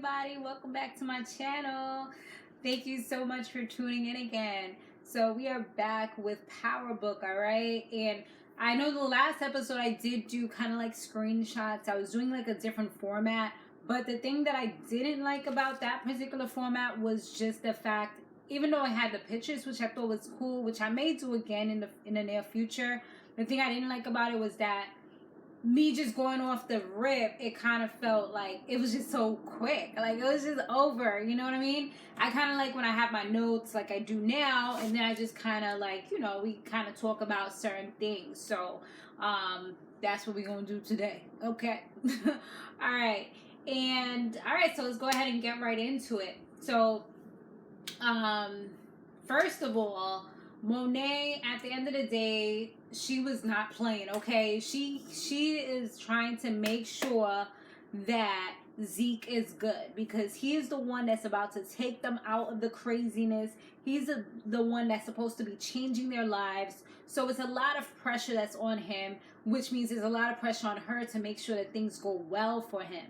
everybody, welcome back to my channel. Thank you so much for tuning in again. So we are back with Power Book, all right? And I know the last episode I did do kind of like screenshots. I was doing like a different format, but the thing that I didn't like about that particular format was just the fact, even though I had the pictures, which I thought was cool, which I may do again in the near future, the thing I didn't like about it was that me just going off the rip, it kind of felt like it was just so quick. Like, it was just over, you know what I mean? I kind of like when I have my notes like I do now, and then I just kind of like, you know, we kind of talk about certain things. So, that's what we're going to do today, okay? All right. And, all right, so let's go ahead and get right into it. So, first of all, Monet, at the end of the day, she was not playing, okay? She is trying to make sure that Zeke is good, because he is the one that's about to take them out of the craziness. He's the one that's supposed to be changing their lives. So it's a lot of pressure that's on him, which means there's a lot of pressure on her to make sure that things go well for him.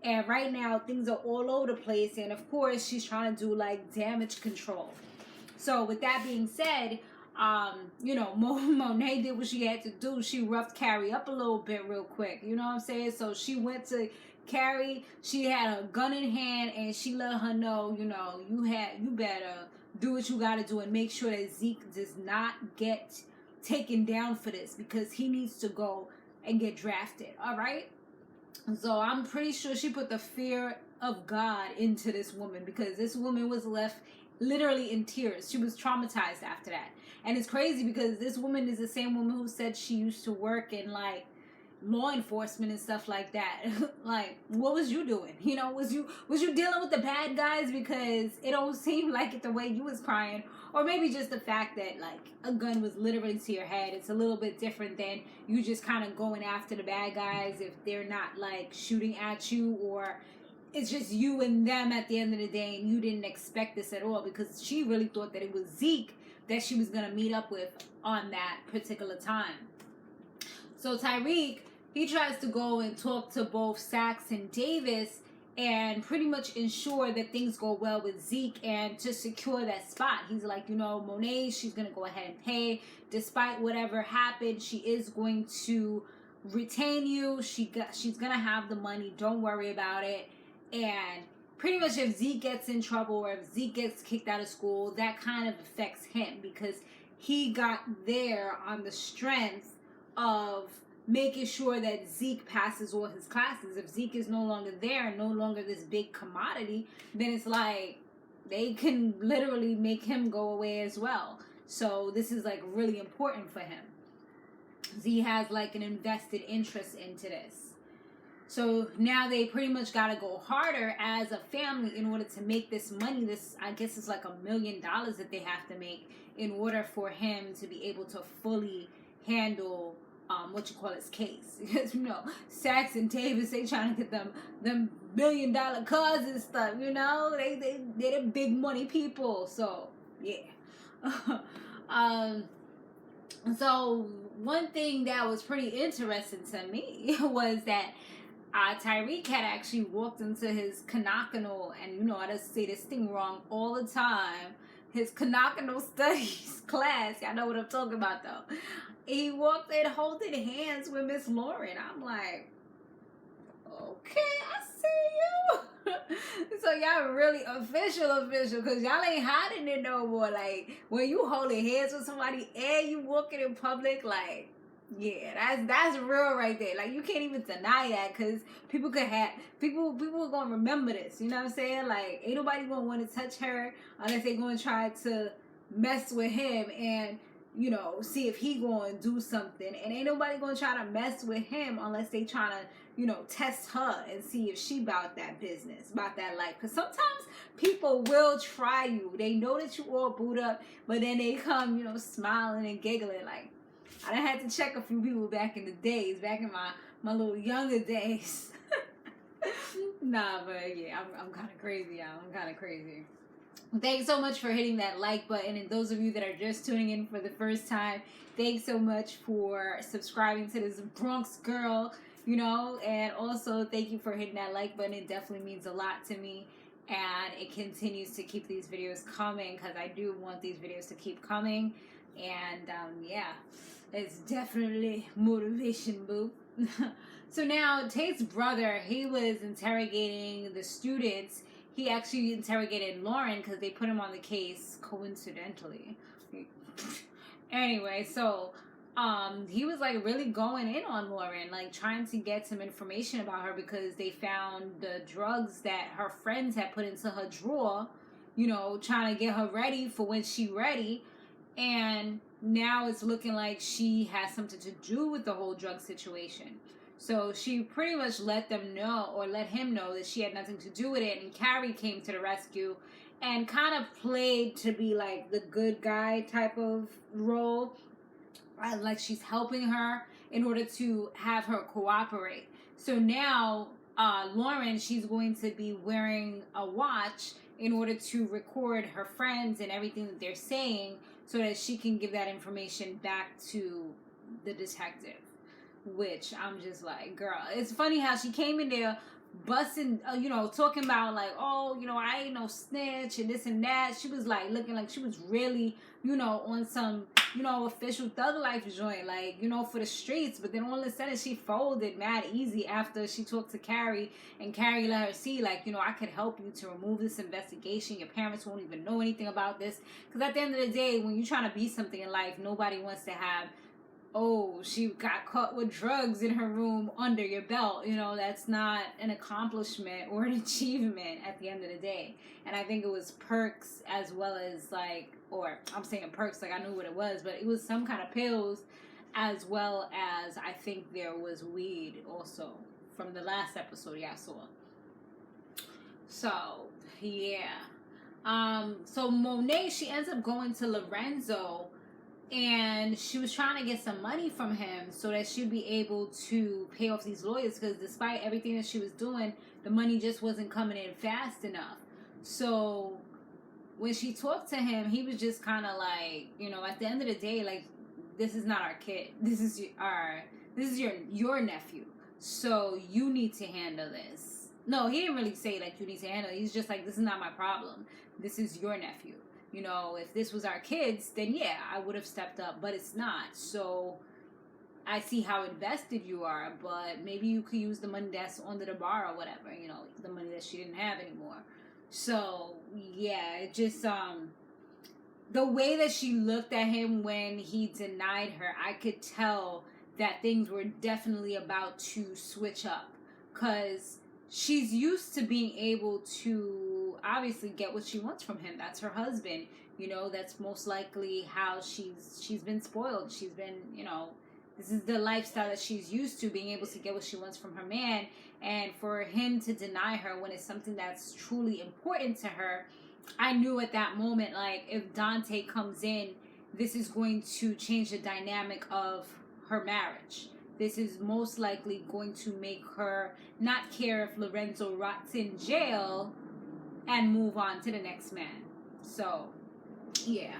And right now, things are all over the place. And of course, she's trying to do like damage control. So with that being said, you know, Monet did what she had to do. She roughed Carrie up a little bit real quick. You know what I'm saying? So she went to Carrie. She had a gun in hand, and she let her know, you know, you better do what you got to do and make sure that Zeke does not get taken down for this, because he needs to go and get drafted. All right. So I'm pretty sure she put the fear of God into this woman, because this woman was left literally in tears. She was traumatized after that. And it's crazy because this woman is the same woman who said she used to work in like law enforcement and stuff like that. Like, what was you doing? You know, was you dealing with the bad guys? Because it don't seem like it the way you was crying. Or maybe just the fact that like a gun was literally to your head. It's a little bit different than you just kind of going after the bad guys if they're not like shooting at you, or it's just you and them at the end of the day, and you didn't expect this at all, because she really thought that it was Zeke that she was going to meet up with on that particular time. So Tyriq, he tries to go and talk to both Saxe and Davis and pretty much ensure that things go well with Zeke and to secure that spot. He's like, you know, Monet, she's going to go ahead and pay. Despite whatever happened, she is going to retain you. She's going to have the money. Don't worry about it. And pretty much if Zeke gets in trouble or if Zeke gets kicked out of school, that kind of affects him, because he got there on the strength of making sure that Zeke passes all his classes. If Zeke is no longer there, no longer this big commodity, then it's like they can literally make him go away as well. So this is like really important for him. He has like an invested interest into this. So now they pretty much got to go harder as a family in order to make this money. This, I guess, is like $1 million that they have to make in order for him to be able to fully handle his case. Because, you know, Saxe and Davis, they trying to get them $1 million cars and stuff, you know? They're the big money people. So, yeah. So one thing that was pretty interesting to me was that Tyriq had actually walked into his conical, and you know, I just say this thing wrong all the time, his conical studies class. Y'all know what I'm talking about though. He walked in holding hands with Miss Lauren. I'm like, okay, I see you. So y'all really official, because y'all ain't hiding it no more. Like, when you holding hands with somebody and you walking in public, like, yeah, that's real right there. Like, you can't even deny that, because people are gonna remember this. You know what I'm saying? Like, ain't nobody gonna want to touch her unless they gonna try to mess with him and, you know, see if he gonna do something. And ain't nobody gonna try to mess with him unless they trying to, you know, test her and see if she about that business, about that life. Because sometimes people will try you. They know that you all boot up, but then they come, you know, smiling and giggling. Like, I done had to check a few people back in the days, back in my little younger days. Nah, but yeah, I'm kind of crazy, y'all. I'm kind of crazy. Thanks so much for hitting that like button. And those of you that are just tuning in for the first time, thanks so much for subscribing to this Bronx girl. you know. And also, thank you for hitting that like button. It definitely means a lot to me. And it continues to keep these videos coming because I do want these videos to keep coming. And yeah, it's definitely motivation, boo. So now, Tate's brother, he was interrogating the students. He actually interrogated Lauren because they put him on the case coincidentally. Anyway, so he was like really going in on Lauren, like trying to get some information about her because they found the drugs that her friends had put into her drawer, you know, trying to get her ready for when she ready. And now it's looking like she has something to do with the whole drug situation. So she pretty much let them know, or let him know, that she had nothing to do with it. And Carrie came to the rescue and kind of played to be like the good guy type of role. Like she's helping her in order to have her cooperate. So now Lauren, she's going to be wearing a watch in order to record her friends and everything that they're saying so that she can give that information back to the detective. Which I'm just like, girl, it's funny how she came in there busting, you know, talking about like, oh, you know, I ain't no snitch and this and that. She was like looking like she was really, you know, on some, you know, official thug life joint, like, you know, for the streets. But then all of a sudden she folded mad easy after she talked to Carrie, and Carrie let her see, like, you know, I could help you to remove this investigation. Your parents won't even know anything about this. Because at the end of the day, when you're trying to be something in life, nobody wants to have, oh, she got caught with drugs in her room under your belt. You know, that's not an accomplishment or an achievement at the end of the day. And I think it was perks as well as like, or I'm saying perks like I knew what it was, but it was some kind of pills as well as I think there was weed also from the last episode I saw. So, yeah. So Monet, she ends up going to Lorenzo, and she was trying to get some money from him so that she'd be able to pay off these lawyers, because despite everything that she was doing, the money just wasn't coming in fast enough. So when she talked to him, he was just kind of like, you know, at the end of the day, like, this is not our kid. This is your nephew. So you need to handle this. No, he didn't really say like you need to handle it. He's just like, this is not my problem. This is your nephew. You know, if this was our kids, then yeah, I would have stepped up, but it's not. So I see how invested you are, but maybe you could use the money that's under the bar or whatever, you know, the money that she didn't have anymore. So yeah, it just, the way that she looked at him when he denied her, I could tell that things were definitely about to switch up, because she's used to being able to obviously get what she wants from him. That's her husband. You know, that's most likely how she's been spoiled. She's been, you know, this is the lifestyle that she's used to, being able to get what she wants from her man. And for him to deny her when it's something that's truly important to her, I knew at that moment, like, if Dante comes in, this is going to change the dynamic of her marriage. This is most likely going to make her not care if Lorenzo rots in jail and move on to the next man. So, yeah,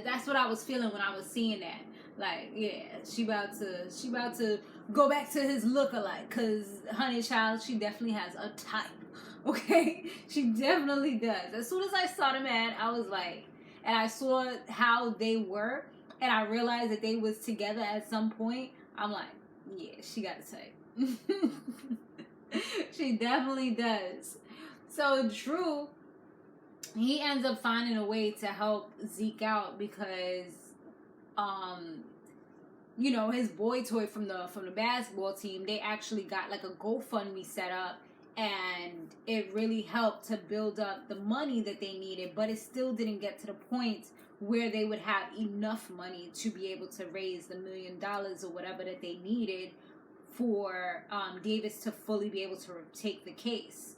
that's what I was feeling when I was seeing that. Like, yeah, she about to go back to his lookalike, because honey child, she definitely has a type. Okay, she definitely does. As soon as I saw the man, I was like, and I saw how they were, and I realized that they was together at some point. I'm like, yeah, she got a type. She definitely does. So Drew, he ends up finding a way to help Zeke out because, you know, his boy toy from the basketball team, they actually got like a GoFundMe set up, and it really helped to build up the money that they needed, but it still didn't get to the point where they would have enough money to be able to raise the $1 million or whatever that they needed for Davis to fully be able to take the case.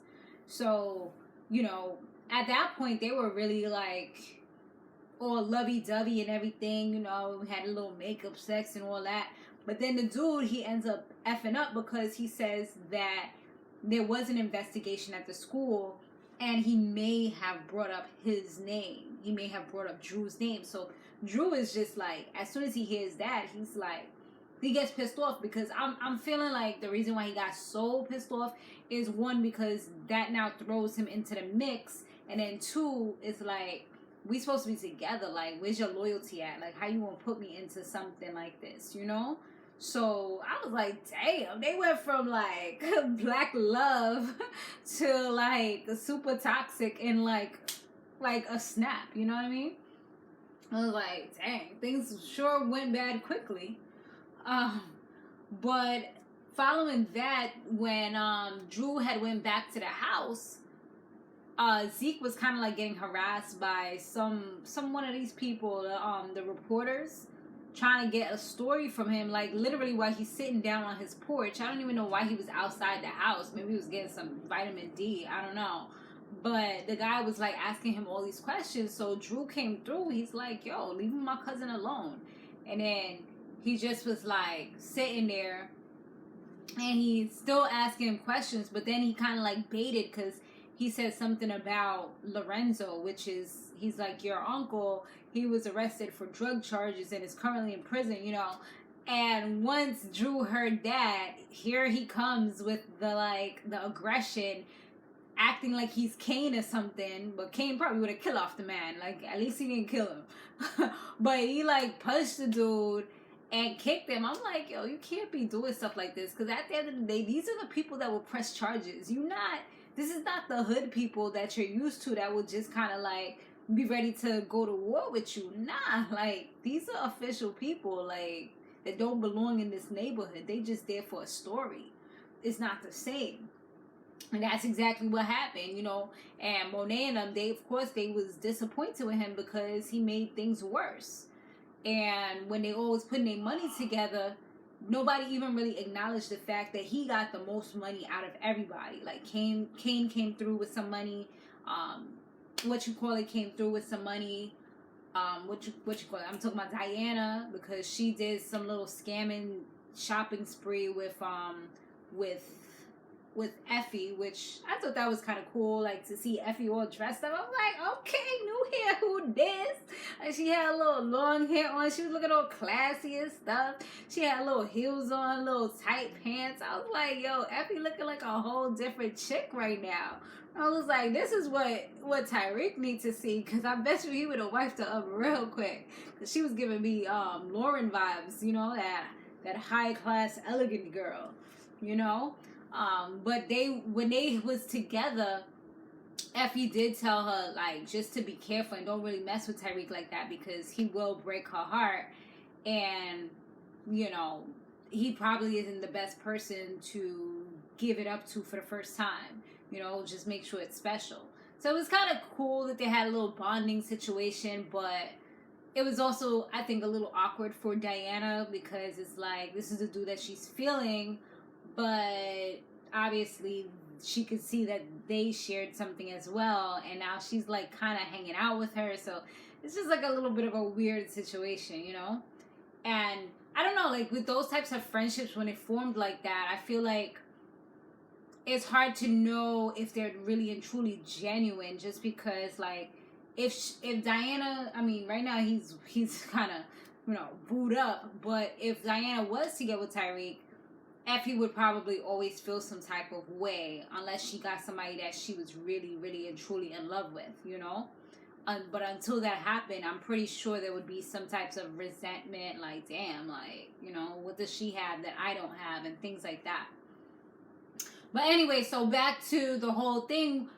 So, you know, at that point, they were really like all lovey-dovey and everything, you know, had a little makeup sex and all that. But then the dude, he ends up effing up because he says that there was an investigation at the school and he may have brought up his name. He may have brought up Drew's name. So Drew is just like, as soon as he hears that, he's like, he gets pissed off because I'm feeling like the reason why he got so pissed off is one, because that now throws him into the mix, and then two, it's like, we supposed to be together. Like, where's your loyalty at? Like, how you gonna put me into something like this, you know? So I was like, damn, they went from like black love to like super toxic in like a snap, you know what I mean? I was like, dang, things sure went bad quickly. But following that, when Drew had went back to the house, Zeke was kind of like getting harassed by some one of these people, the reporters, trying to get a story from him, like literally while he's sitting down on his porch. I don't even know why he was outside the house. Maybe he was getting some vitamin D. I don't know. But the guy was like asking him all these questions. So Drew came through. He's like, yo, leave my cousin alone. And then he just was like sitting there, and he's still asking him questions. But then he kind of like baited, because he said something about Lorenzo, which is, he's like, your uncle, he was arrested for drug charges and is currently in prison, you know. And once Drew heard that, here he comes with the aggression, acting like he's Kane or something. But Kane probably would have killed off the man. Like, at least he didn't kill him. But he like punched the dude and kicked him. I'm like, yo, you can't be doing stuff like this, because at the end of the day, these are the people that will press charges. This is not the hood people that you're used to that will just kind of like be ready to go to war with you. Nah, like, these are official people, like, that don't belong in this neighborhood. They just there for a story. It's not the same. And that's exactly what happened, you know. And Monet and them, they was disappointed with him because he made things worse. And when they all was putting their money together, nobody even really acknowledged the fact that he got the most money out of everybody. Like, Kane came through with some money. Came through with some money. I'm talking about Diana, because she did some little scamming shopping spree with Effie, which I thought that was kind of cool, like to see Effie all dressed up. I was like, okay, new hair, who this? Like, she had a little long hair on. She was looking all classy and stuff. She had little heels on, little tight pants. I was like, yo, Effie looking like a whole different chick right now. I was like, this is what Tyriq needs to see, because I bet you he would have wiped her up real quick. Because she was giving me Lauren vibes, you know, that high class, elegant girl, you know. But when they was together, Effie did tell her, like, just to be careful and don't really mess with Tyriq like that, because he will break her heart, and, you know, he probably isn't the best person to give it up to for the first time. You know, just make sure it's special. So it was kind of cool that they had a little bonding situation, but it was also, I think, a little awkward for Diana, because it's like, this is a dude that she's feeling, but obviously she could see that they shared something as well, and now she's like kind of hanging out with her. So it's just like a little bit of a weird situation, you know. And I don't know, like with those types of friendships, when it formed like that, I feel like it's hard to know if they're really and truly genuine, just because, like, if Diana, I mean, right now he's kind of, you know, booed up, but if Diana was to get with Tyriq, Effie would probably always feel some type of way, unless she got somebody that she was really, really and truly in love with, you know. But until that happened, I'm pretty sure there would be some types of resentment, like, damn, like, you know, what does she have that I don't have, and things like that. But anyway, so back to the whole thing.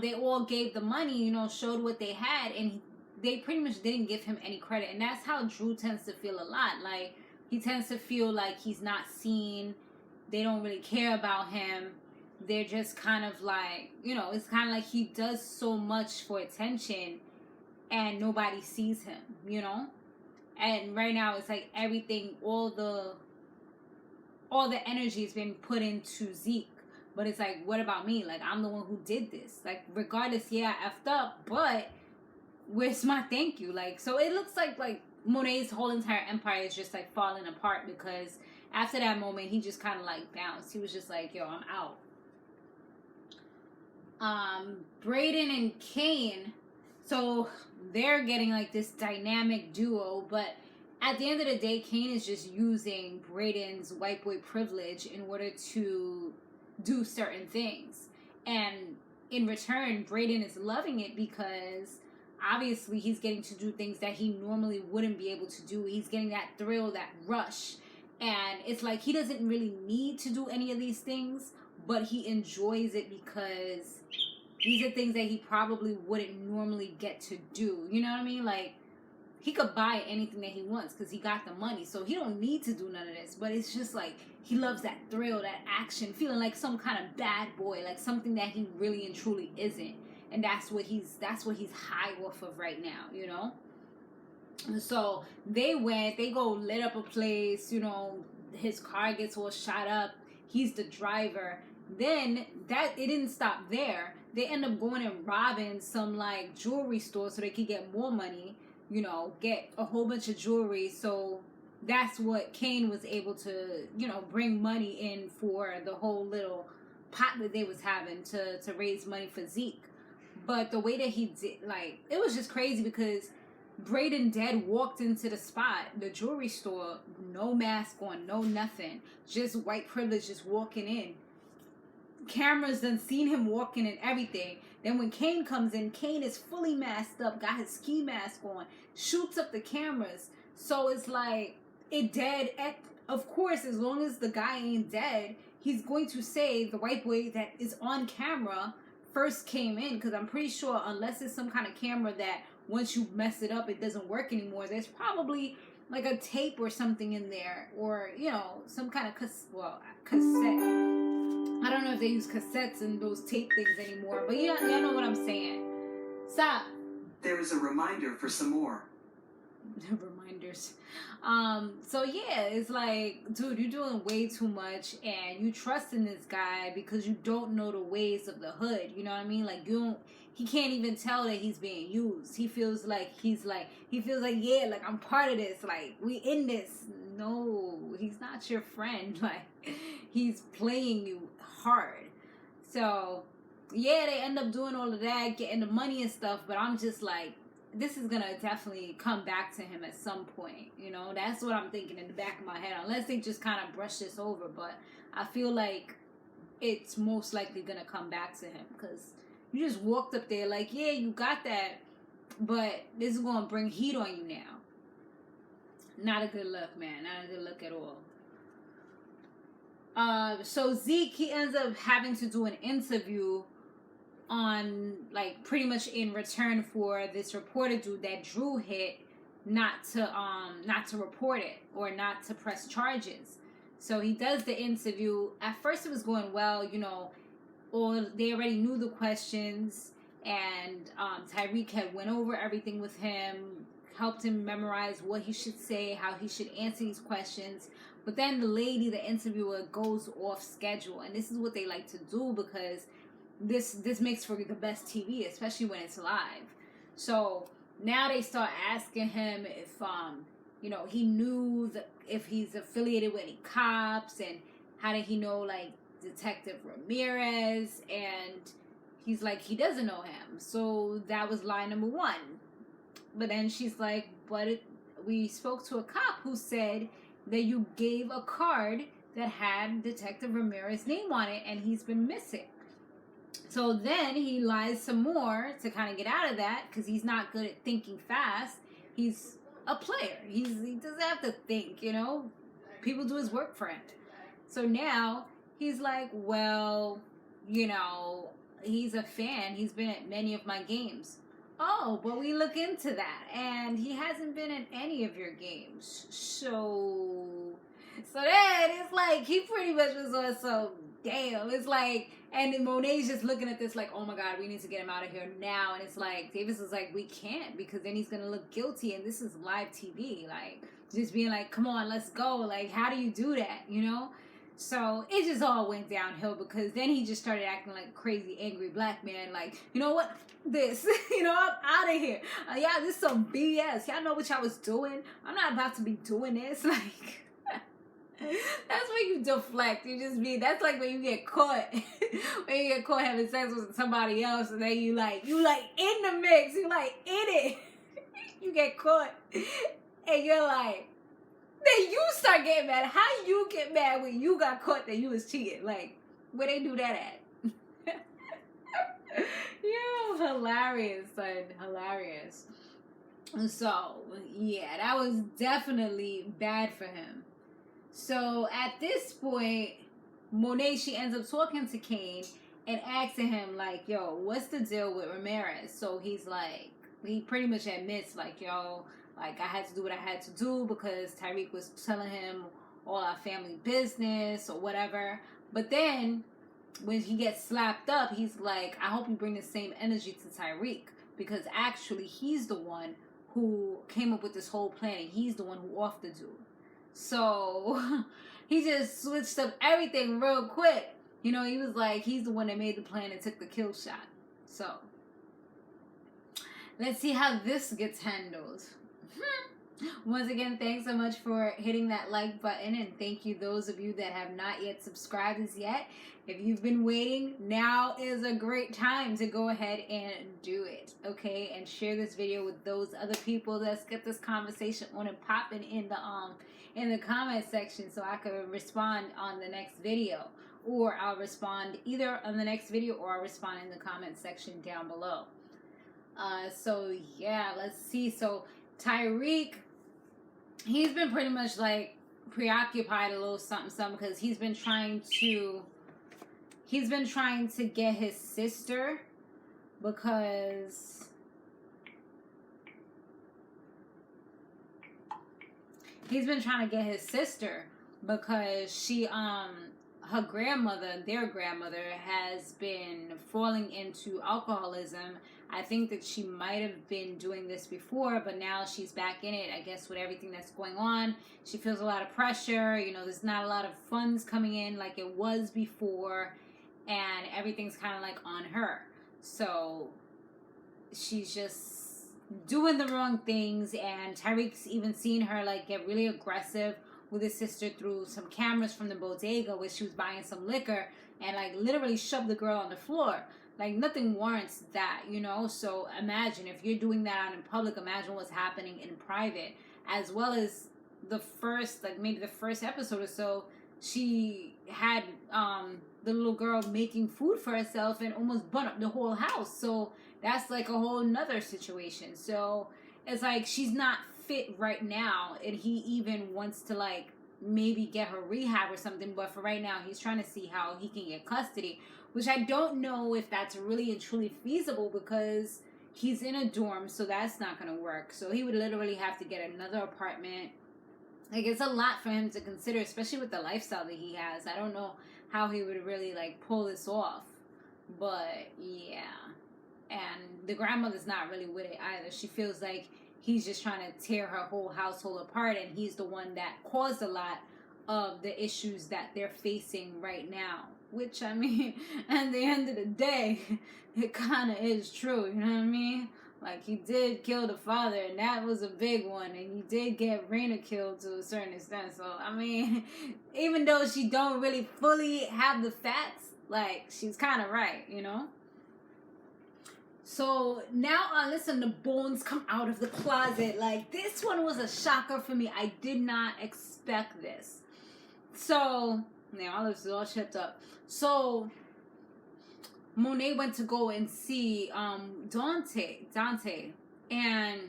They all gave the money, you know, showed what they had, and they pretty much didn't give him any credit. And that's how Drew tends to feel a lot. Like, he tends to feel like he's not seen. They don't really care about him. They're just kind of like, you know, it's kind of like he does so much for attention and nobody sees him, you know? And right now it's like everything, all the energy has been put into Zeke. But it's like, what about me? Like, I'm the one who did this. Like, regardless, yeah, I effed up, but where's my thank you? Like, so it looks like Monet's whole entire empire is just like falling apart, because after that moment, he just kind of like bounced. He was just like, yo, I'm out. Brayden and Kane, so they're getting like this dynamic duo, but at the end of the day, Kane is just using Brayden's white boy privilege in order to do certain things. And in return, Brayden is loving it because obviously he's getting to do things that he normally wouldn't be able to do. He's getting that thrill, that rush. And it's like he doesn't really need to do any of these things, but he enjoys it because these are things that he probably wouldn't normally get to do. You know what I mean? Like, he could buy anything that he wants because he got the money. So he don't need to do none of this. But it's just like he loves that thrill, that action, feeling like some kind of bad boy, like something that he really and truly isn't. And that's what he's high off of right now, you know? So they go lit up a place, you know, his car gets all shot up. He's the driver. Then it didn't stop there. They end up going and robbing some like jewelry store so they could get more money, you know, get a whole bunch of jewelry. So that's what Kane was able to, you know, bring money in for the whole little pot that they was having to raise money for Zeke. But the way that he did, like, it was just crazy because Brayden dead walked into the spot, the jewelry store, no mask on, no nothing, just white privilege, just walking in. Cameras done seen him walking and everything. Then when Kane comes in, Kane is fully masked up, got his ski mask on, shoots up the cameras. So it's like, it dead. Of course, as long as the guy ain't dead, he's going to say the white boy that is on camera first came in. Because I'm pretty sure unless it's some kind of camera that once you mess it up, it doesn't work anymore, there's probably like a tape or something in there. Or, you know, some kind of cassette. I don't know if they use cassettes and those tape things anymore, but y'all know what I'm saying. Stop. There is a reminder for some more. Reminders. So yeah, it's like, dude, you're doing way too much, and you trust in this guy because you don't know the ways of the hood. You know what I mean? Like, he can't even tell that he's being used. He feels like yeah, like I'm part of this. Like, we in this. No, he's not your friend. Like, he's playing you hard. So yeah, they end up doing all of that, getting the money and stuff. But I'm just like, this is gonna definitely come back to him at some point. You know, that's what I'm thinking in the back of my head. Unless they just kind of brush this over, but I feel like it's most likely gonna come back to him because you just walked up there like, yeah, you got that, but this is gonna bring heat on you now. Not a good look, man. Not a good look at all. So Zeke, he ends up having to do an interview on, like, pretty much in return for this reporter dude that Drew hit not to report it or not to press charges. So he does the interview. At first it was going well, you know, or they already knew the questions, and Tyriq had went over everything with him, helped him memorize what he should say, how he should answer these questions. But then the interviewer, goes off schedule. And this is what they like to do because this makes for the best TV, especially when it's live. So now they start asking him if, you know, he knew if he's affiliated with any cops, and how did he know, like, Detective Ramirez, and he's like, he doesn't know him. So that was lie number one. But then she's like, we spoke to a cop who said that you gave a card that had Detective Ramirez's name on it, and he's been missing. So then he lies some more to kind of get out of that, because he's not good at thinking fast. He's a player. He doesn't have to think, you know. People do his work for him. So now he's like, well, you know, he's a fan. He's been at many of my games. Oh, but we look into that, and he hasn't been in any of your games. So then it's like he pretty much was on some damn. It's like, and then Monet's just looking at this like, oh my God, we need to get him out of here now. And it's like, Davis is like, we can't, because then he's gonna look guilty, and this is live TV. Like, just being like, come on, let's go. Like, how do you do that? You know? So it just all went downhill, because then he just started acting like a crazy, angry black man. Like, you know what? This, you know, I'm out of here. Yeah, this is some BS. Y'all know what y'all was doing. I'm not about to be doing this. Like, that's when you deflect. You just be, that's like when you get caught. When you get caught having sex with somebody else, and then you like in the mix. You like in it. You get caught. And you're like, Then you start getting mad. How you get mad when you got caught that you was cheating? Like, where they do that at? Yo, hilarious, son. Hilarious. So, yeah, that was definitely bad for him. So, at this point, Monet, she ends up talking to Kane and asking him, like, yo, what's the deal with Ramirez? So, he's like, he pretty much admits, like, yo, like, I had to do what I had to do because Tyriq was telling him all our family business or whatever. But then, when he gets slapped up, he's like, I hope you bring the same energy to Tyriq, because actually he's the one who came up with this whole plan and he's the one who offed the dude. So he just switched up everything real quick. You know, he was like, he's the one that made the plan and took the kill shot. So let's see how this gets handled. Once again, thanks so much for hitting that like button, and thank you those of you that have not yet subscribed as yet. If you've been waiting, now is a great time to go ahead and do it, okay? And share this video with those other people. Let's get this conversation on and popping in the comment section so I can respond on the next video, or I'll respond either on the next video or I'll respond in the comment section down below. So yeah, let's see. So Tyriq, he's been pretty much like preoccupied a little something because he's been trying to get his sister, because she her grandmother, their grandmother, has been falling into alcoholism. I think that she might have been doing this before, but now she's back in it. I guess with everything that's going on, she feels a lot of pressure. You know, there's not a lot of funds coming in like it was before, and everything's kind of like on her. So she's just doing the wrong things, and Tyriq's even seen her like get really aggressive with his sister through some cameras from the bodega where she was buying some liquor, and like literally shoved the girl on the floor. Like, nothing warrants that, you know? So imagine if you're doing that out in public, imagine what's happening in private. As well as the first, like maybe the first episode or so, she had the little girl making food for herself and almost burnt up the whole house. So that's like a whole nother situation. So it's like she's not fit right now, and he even wants to like maybe get her rehab or something, but for right now he's trying to see how he can get custody, which I don't know if that's really and truly feasible, because he's in a dorm, so that's not going to work. So he would literally have to get another apartment. Like, it's a lot for him to consider, especially with the lifestyle that he has. I don't know how he would really like pull this off, but yeah. And the grandmother's not really with it either. She feels like he's just trying to tear her whole household apart, and he's the one that caused a lot of the issues that they're facing right now. Which, I mean, at the end of the day, it kind of is true, you know what I mean? Like, he did kill the father, and that was a big one, and he did get Raina killed to a certain extent. So, I mean, even though she don't really fully have the facts, like, she's kind of right, you know? So now, listen, the bones come out of the closet. Like, this one was a shocker for me. I did not expect this. So, now all this is all chipped up. So, Monet went to go and see Dante. And,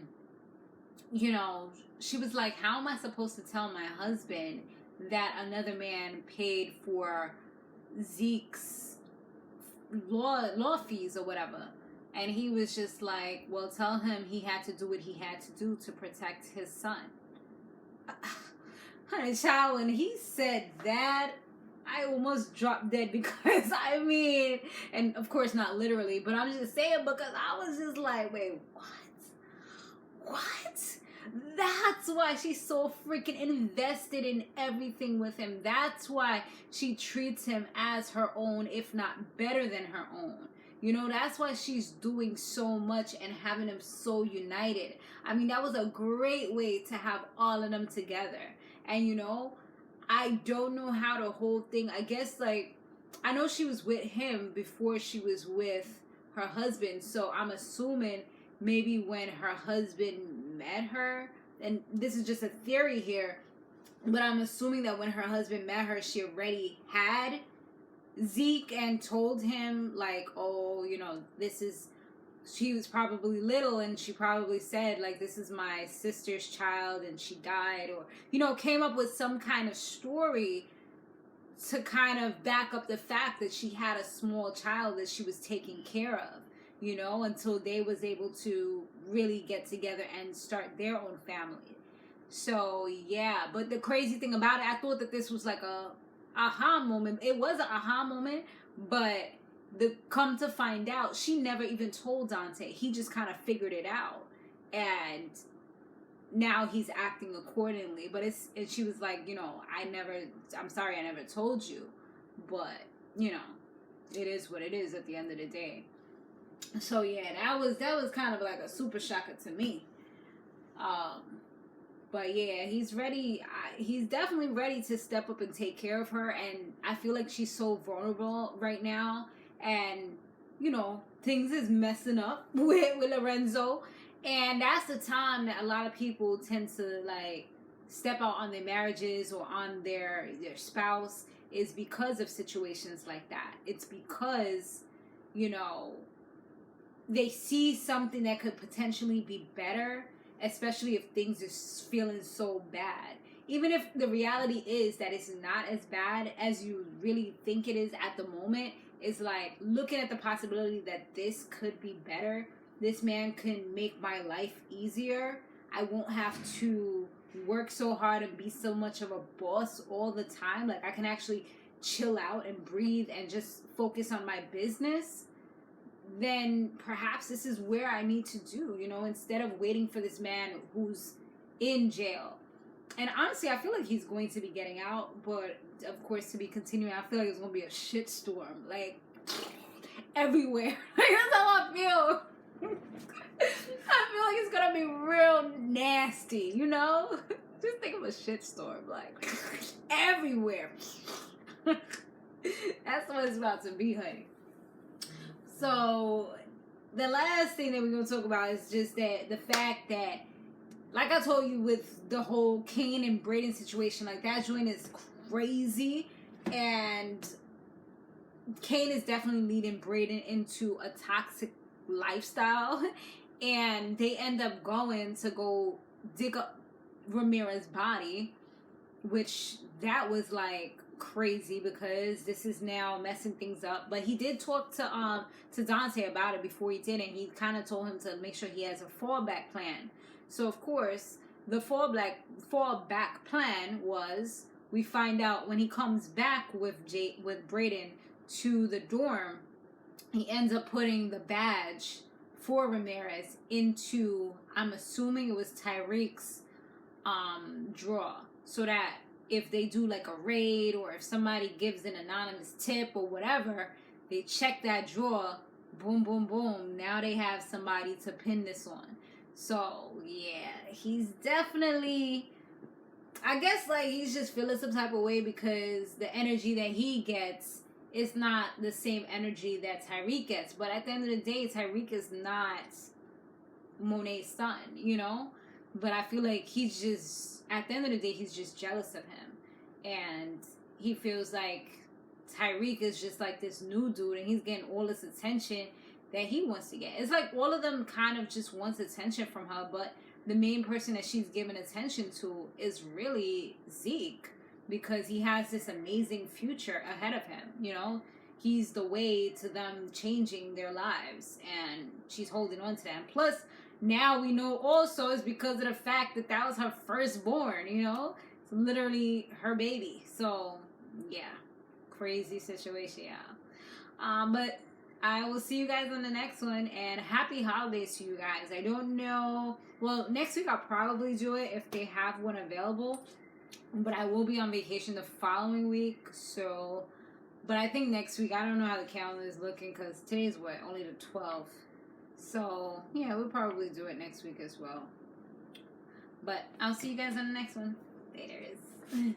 you know, she was like, how am I supposed to tell my husband that another man paid for Zeke's law fees or whatever? And he was just like, well, tell him he had to do what he had to do to protect his son. Honey child, when he said that, I almost dropped dead, because, I mean, and of course not literally, but I'm just saying, because I was just like, wait, what? That's why she's so freaking invested in everything with him. That's why she treats him as her own, if not better than her own. You know, that's why she's doing so much and having them so united. I mean, that was a great way to have all of them together. And, you know, I don't know how the whole thing, I guess, like, I know she was with him before she was with her husband. So I'm assuming maybe when her husband met her, and this is just a theory here, But I'm assuming that when her husband met her, she already had Zeke and told him, like, oh, you know, this is, she was probably little and she probably said, like, this is my sister's child and she died, or, you know, came up with some kind of story to kind of back up the fact that she had a small child that she was taking care of, you know, until they was able to really get together and start their own family. So, yeah, but the crazy thing about it, I thought that this was like a aha moment. It was an aha moment, but the come to find out, she never even told Dante. He just kind of figured it out, and now he's acting accordingly. But and she was like, you know, I'm sorry I never told you, but you know, it is what it is at the end of the day. So yeah, that was kind of like a super shocker to me. But yeah, he's ready. He's definitely ready to step up and take care of her. And I feel like she's so vulnerable right now. And, you know, things is messing up with Lorenzo. And that's the time that a lot of people tend to, like, step out on their marriages or on their spouse, is because of situations like that. It's because, you know, they see something that could potentially be better, especially if things are feeling so bad. Even if the reality is that it's not as bad as you really think it is at the moment, it's like looking at the possibility that this could be better. This man can make my life easier. I won't have to work so hard and be so much of a boss all the time. Like, I can actually chill out and breathe and just focus on my business. Then perhaps this is where I need to do, you know, instead of waiting for this man who's in jail. And honestly, I feel like he's going to be getting out, but of course, to be continuing, I feel like it's going to be a shitstorm, like, everywhere. Like, that's how I feel. I feel like it's going to be real nasty, you know? Just think of a shitstorm, like, everywhere. That's what it's about to be, honey. So, the last thing that we're going to talk about is just that the fact that, like I told you with the whole Kane and Braden situation, like, that joint is crazy. And Kane is definitely leading Braden into a toxic lifestyle. And they end up going to go dig up Ramirez's body, which that was like crazy because this is now messing things up. But he did talk to Dante about it before he did, and he kind of told him to make sure he has a fallback plan. So of course the fallback plan was, we find out when he comes back with Braden to the dorm, he ends up putting the badge for Ramirez into, I'm assuming it was Tyriq's drawer, so that if they do like a raid or if somebody gives an anonymous tip or whatever, they check that drawer, boom, boom, boom. Now they have somebody to pin this on. So, yeah, he's definitely, I guess, like, he's just feeling some type of way because the energy that he gets is not the same energy that Tyriq gets. But at the end of the day, Tyriq is not Monet's son, you know? But I feel like he's just, at the end of the day, he's just jealous of him. And he feels like Tyriq is just like this new dude and he's getting all this attention that he wants to get. It's like all of them kind of just wants attention from her, but the main person that she's giving attention to is really Zeke, because he has this amazing future ahead of him, you know? He's the way to them changing their lives, and she's holding on to that. And plus, now we know also is because of the fact that that was her firstborn, you know? It's literally her baby. So, yeah. Crazy situation, yeah. But I will see you guys on the next one, and happy holidays to you guys. I don't know. Well, next week I'll probably do it if they have one available. But I will be on vacation the following week, so... But I think next week, I don't know how the calendar is looking, because today's what? Only the 12th. So, yeah, we'll probably do it next week as well. But I'll see you guys on the next one. Later.